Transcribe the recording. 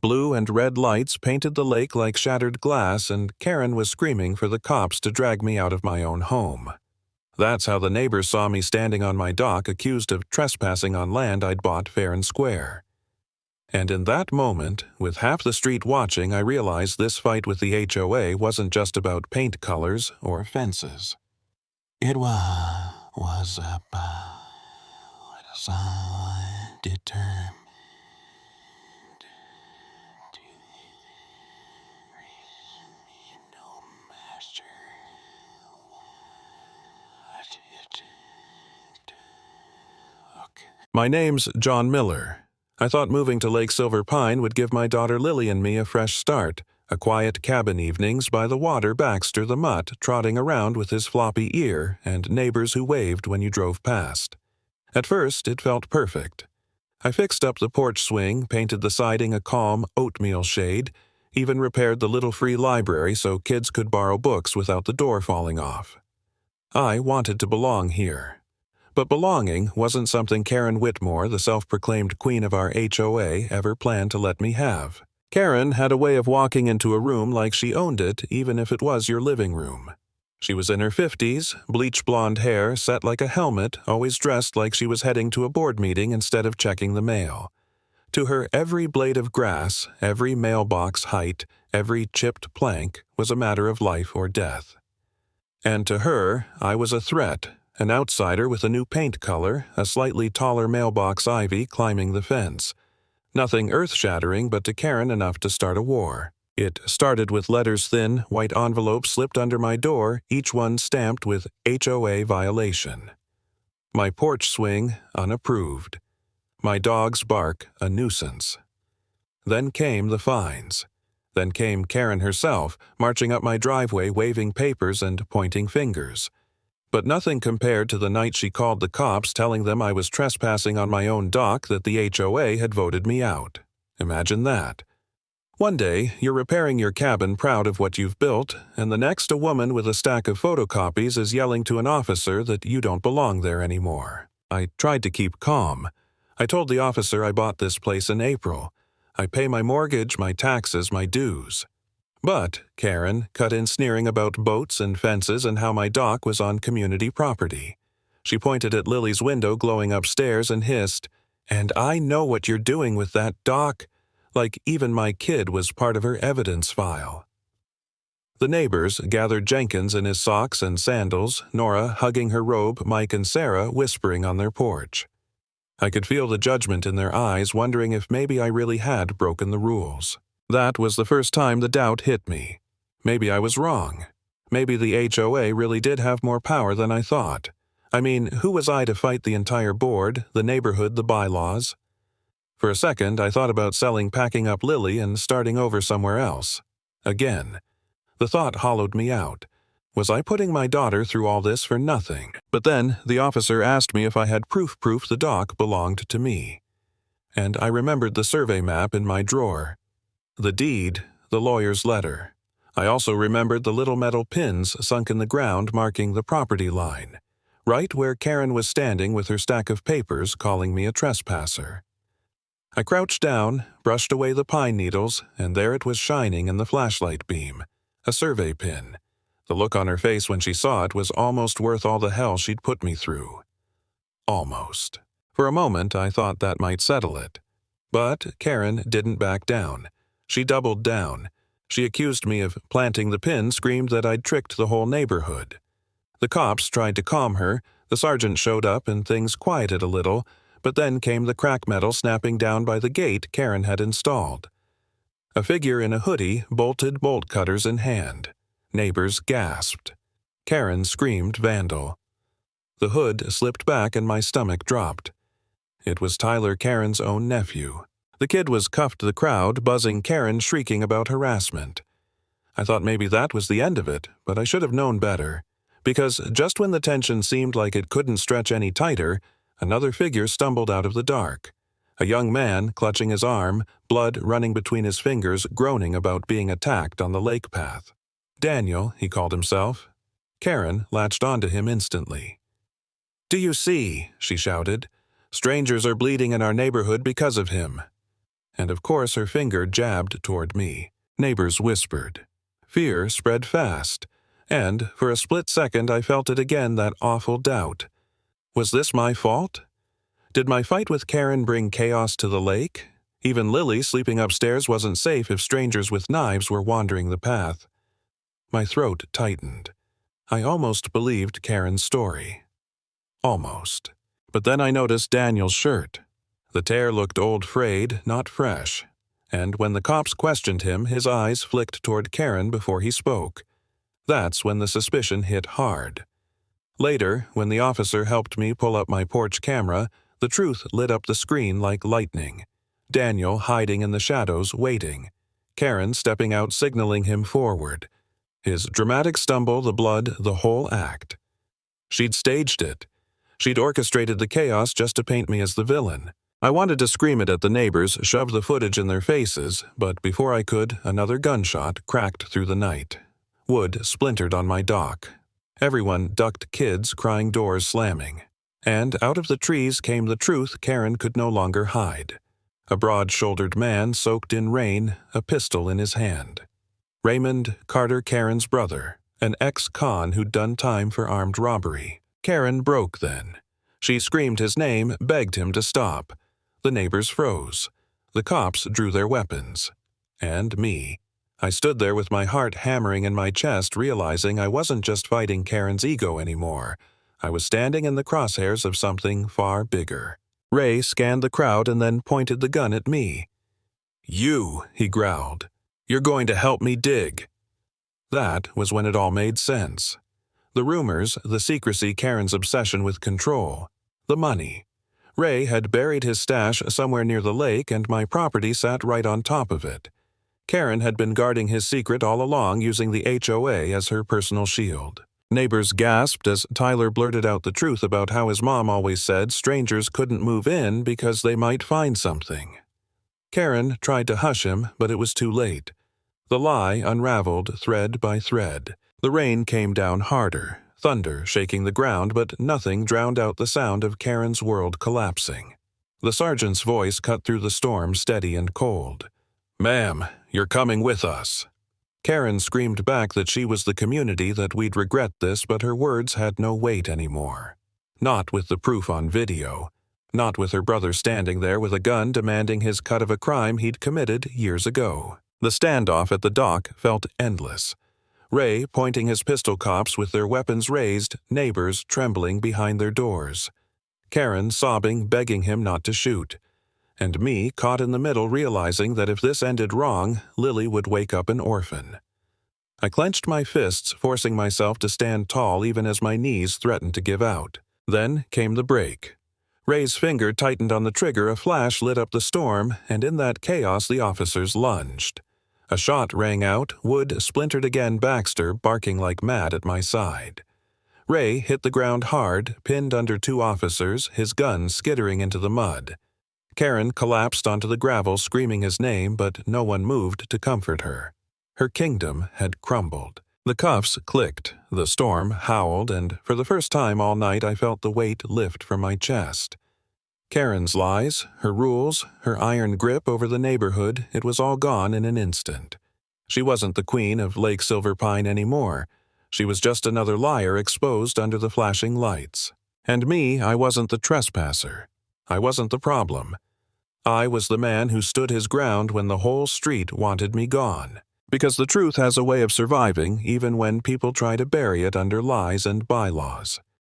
Blue and red lights painted the lake like shattered glass, and Karen was screaming for the cops to drag me out of my own home. That's how the neighbors saw me standing on my dock accused of trespassing on land I'd bought fair and square. And in that moment, with half the street watching, I realized this fight with the HOA wasn't just about paint colors or fences. It was about someone determined to reach no master what it took. My name's John Miller. I thought moving to Lake Silver Pine would give my daughter Lily and me a fresh start, a quiet cabin evenings by the water Baxter the mutt trotting around with his floppy ear and neighbors who waved when you drove past. At first, it felt perfect. I fixed up the porch swing, painted the siding a calm oatmeal shade, even repaired the little free library so kids could borrow books without the door falling off. I wanted to belong here. But belonging wasn't something Karen Whitmore, the self-proclaimed queen of our HOA, ever planned to let me have. Karen had a way of walking into a room like she owned it, even if it was your living room. She was in her 50s, bleach blonde hair set like a helmet, always dressed like she was heading to a board meeting instead of checking the mail. To her, every blade of grass, every mailbox height, every chipped plank was a matter of life or death. And to her, I was a threat. An outsider with a new paint color, a slightly taller mailbox ivy climbing the fence. Nothing earth-shattering, but to Karen enough to start a war. It started with letters thin, white envelopes slipped under my door, each one stamped with HOA violation. My porch swing, unapproved. My dog's bark, a nuisance. Then came the fines. Then came Karen herself, marching up my driveway waving papers and pointing fingers. But nothing compared to the night she called the cops telling them I was trespassing on my own dock that the HOA had voted me out. Imagine that. One day, you're repairing your cabin proud of what you've built, and the next a woman with a stack of photocopies is yelling to an officer that you don't belong there anymore. I tried to keep calm. I told the officer I bought this place in April. I pay my mortgage, my taxes, my dues. But Karen cut in sneering about boats and fences and how my dock was on community property. She pointed at Lily's window glowing upstairs and hissed, "And I know what you're doing with that dock," like even my kid was part of her evidence file. The neighbors gathered Jenkins in his socks and sandals, Nora hugging her robe, Mike and Sarah whispering on their porch. I could feel the judgment in their eyes, wondering if maybe I really had broken the rules. That was the first time the doubt hit me. Maybe I was wrong. Maybe the HOA really did have more power than I thought. I mean, who was I to fight the entire board, the neighborhood, the bylaws? For a second, I thought about packing up Lily and starting over somewhere else. Again. The thought hollowed me out. Was I putting my daughter through all this for nothing? But then, the officer asked me if I had proof the dock belonged to me. And I remembered the survey map in my drawer. The deed, the lawyer's letter. I also remembered the little metal pins sunk in the ground marking the property line, right where Karen was standing with her stack of papers calling me a trespasser. I crouched down, brushed away the pine needles, and there it was shining in the flashlight beam, a survey pin. The look on her face when she saw it was almost worth all the hell she'd put me through. Almost. For a moment, I thought that might settle it. But Karen didn't back down. She doubled down. She accused me of planting the pin, screamed that I'd tricked the whole neighborhood. The cops tried to calm her, the sergeant showed up and things quieted a little, but then came the crack metal snapping down by the gate Karen had installed. A figure in a hoodie bolted bolt cutters in hand. Neighbors gasped. Karen screamed vandal. The hood slipped back and my stomach dropped. It was Tyler, Karen's own nephew. The kid was cuffed the crowd, buzzing Karen, shrieking about harassment. I thought maybe that was the end of it, but I should have known better. Because just when the tension seemed like it couldn't stretch any tighter, another figure stumbled out of the dark. A young man, clutching his arm, blood running between his fingers, groaning about being attacked on the lake path. Daniel, he called himself. Karen latched onto him instantly. "Do you see?" she shouted. "Strangers are bleeding in our neighborhood because of him." and of course her finger jabbed toward me. Neighbors whispered. Fear spread fast, and for a split second I felt it again, that awful doubt. Was this my fault? Did my fight with Karen bring chaos to the lake? Even Lily sleeping upstairs wasn't safe if strangers with knives were wandering the path. My throat tightened. I almost believed Karen's story. Almost. But then I noticed Daniel's shirt. The tear looked old, frayed, not fresh. And when the cops questioned him, his eyes flicked toward Karen before he spoke. That's when the suspicion hit hard. Later, when the officer helped me pull up my porch camera, the truth lit up the screen like lightning. Daniel hiding in the shadows, waiting. Karen stepping out, signaling him forward. His dramatic stumble, the blood, the whole act. She'd staged it. She'd orchestrated the chaos just to paint me as the villain. I wanted to scream it at the neighbors, shove the footage in their faces, but before I could, another gunshot cracked through the night. Wood splintered on my dock. Everyone ducked, kids crying, doors slamming. And out of the trees came the truth Karen could no longer hide. A broad-shouldered man soaked in rain, a pistol in his hand. Raymond Carter, Karen's brother, an ex-con who'd done time for armed robbery. Karen broke then. She screamed his name, begged him to stop. The neighbors froze. The cops drew their weapons. And me. I stood there with my heart hammering in my chest, realizing I wasn't just fighting Karen's ego anymore. I was standing in the crosshairs of something far bigger. Ray scanned the crowd and then pointed the gun at me. "You," he growled. "You're going to help me dig." That was when it all made sense. The rumors, the secrecy, Karen's obsession with control. The money. Ray had buried his stash somewhere near the lake, and my property sat right on top of it. Karen had been guarding his secret all along, using the HOA as her personal shield. Neighbors gasped as Tyler blurted out the truth about how his mom always said strangers couldn't move in because they might find something. Karen tried to hush him, but it was too late. The lie unraveled thread by thread. The rain came down harder, thunder shaking the ground, but nothing drowned out the sound of Karen's world collapsing. The sergeant's voice cut through the storm, steady and cold. "Ma'am, you're coming with us." Karen screamed back that she was the community, that we'd regret this, but her words had no weight anymore. Not with the proof on video. Not with her brother standing there with a gun demanding his cut of a crime he'd committed years ago. The standoff at the dock felt endless. Ray pointing his pistol, cops with their weapons raised, neighbors trembling behind their doors. Karen sobbing, begging him not to shoot. And me caught in the middle, realizing that if this ended wrong, Lily would wake up an orphan. I clenched my fists, forcing myself to stand tall even as my knees threatened to give out. Then came the break. Ray's finger tightened on the trigger, a flash lit up the storm, and in that chaos the officers lunged. A shot rang out, wood splintered again, Baxter barking like mad at my side. Ray hit the ground hard, pinned under two officers, his gun skittering into the mud. Karen collapsed onto the gravel, screaming his name, but no one moved to comfort her. Her kingdom had crumbled. The cuffs clicked, the storm howled, and for the first time all night I felt the weight lift from my chest. Karen's lies, her rules, her iron grip over the neighborhood, it was all gone in an instant. She wasn't the queen of Lake Silverpine anymore. She was just another liar exposed under the flashing lights. And me, I wasn't the trespasser. I wasn't the problem. I was the man who stood his ground when the whole street wanted me gone. Because the truth has a way of surviving even when people try to bury it under lies and bylaws.